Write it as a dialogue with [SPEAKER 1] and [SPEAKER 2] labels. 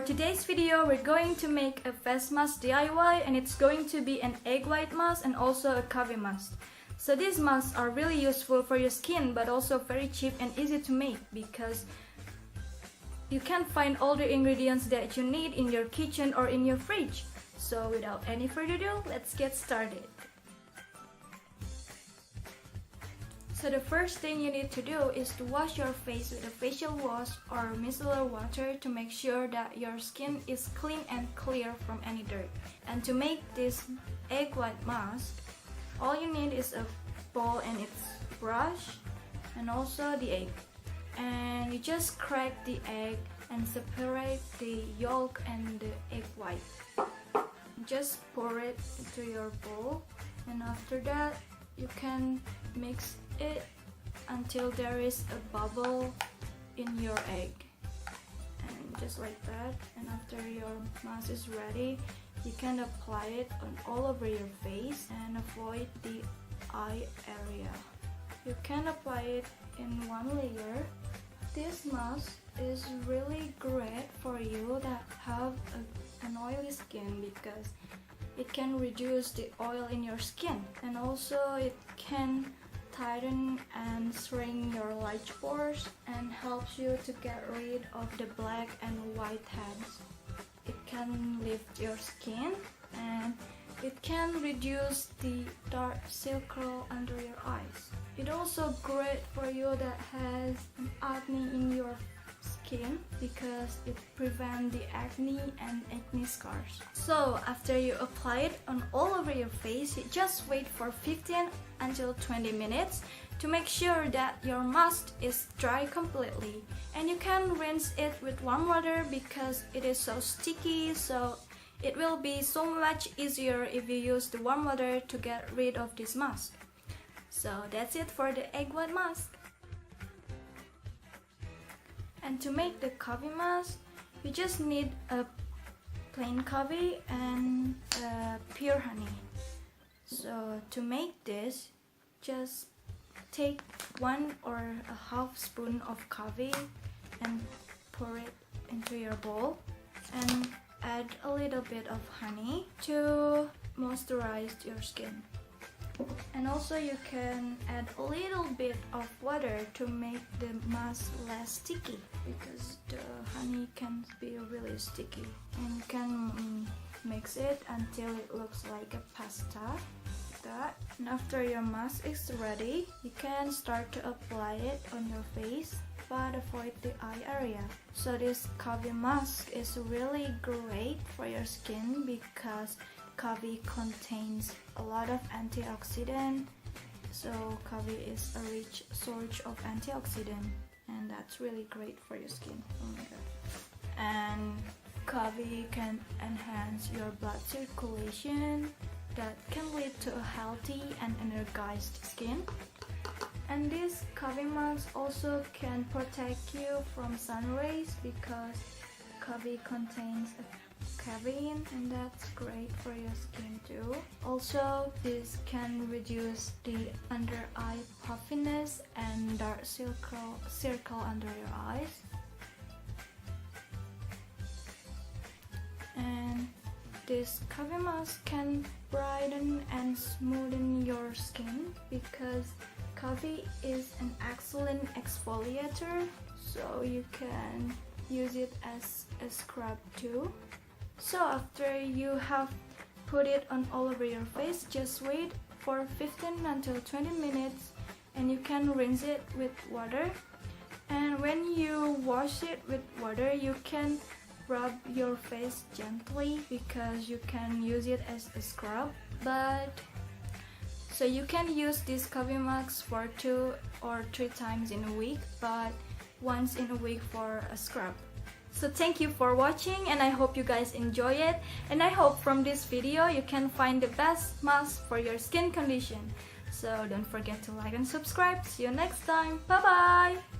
[SPEAKER 1] today's video, we're going to make a face mask DIY, and it's going to be an egg white mask and also a coffee mask. So these masks are really useful for your skin, but also very cheap and easy to make because you can find all the ingredients that you need in your kitchen or in your fridge. So without any further ado, let's get started. So the first thing you need to do is to wash your face with a facial wash or micellar water to make sure that your skin is clean and clear from any dirt. And to make this egg white mask, all you need is a bowl and its brush and also the egg. And you just crack the egg and separate the yolk and the egg white. Just pour it into your bowl, and after that you can mix it until there is a bubble in your egg, and just like that. And after your mask is ready, you can apply it on all over your face and avoid the eye area. You can apply it in one layer. This mask is really great for you that have an oily skin because it can reduce the oil in your skin, and also it can tighten and shrink your large pores and helps you to get rid of the black and white heads. It can lift your skin and it can reduce the dark circle under your eyes. It's also great for you that has an acne in your skin because it prevents the acne and acne scars. So after you apply it on all over your face, you just wait for 15 until 20 minutes to make sure that your mask is dry completely. And you can rinse it with warm water because it is so sticky, so it will be so much easier if you use the warm water to get rid of this mask. So that's it for the egg white mask. And to make the coffee mask, you just need a plain coffee and pure honey. So to make this, just take 1 or a half spoon of coffee and pour it into your bowl, and add a little bit of honey to moisturize your skin. And also you can add a little bit of water to make the mask less sticky because the honey can be really sticky. And you can mix it until it looks like a pasta, like that. And after your mask is ready, you can start to apply it on your face, but avoid the eye area. So this coffee mask is really great for your skin because coffee contains a lot of antioxidant. So coffee is a rich source of antioxidant, and that's really great for your skin. Oh my god. And coffee can enhance your blood circulation, that can lead to a healthy and energized skin. And this coffee mask also can protect you from sun rays because coffee contains caffeine, and that's great for your skin too. Also, this can reduce the under eye puffiness and dark circle under your eyes. And this coffee mask can brighten and smoothen your skin because coffee is an excellent exfoliator, so you can use it as a scrub too. So after you have put it on all over your face, just wait for 15 until 20 minutes, and you can rinse it with water. And when you wash it with water, you can rub your face gently because you can use it as a scrub. So you can use this coffee mask for 2 or 3 times in a week, but once in a week for a scrub. So thank you for watching, and I hope you guys enjoy it, and I hope from this video you can find the best mask for your skin condition. So don't forget to like and subscribe. See you next time. Bye bye.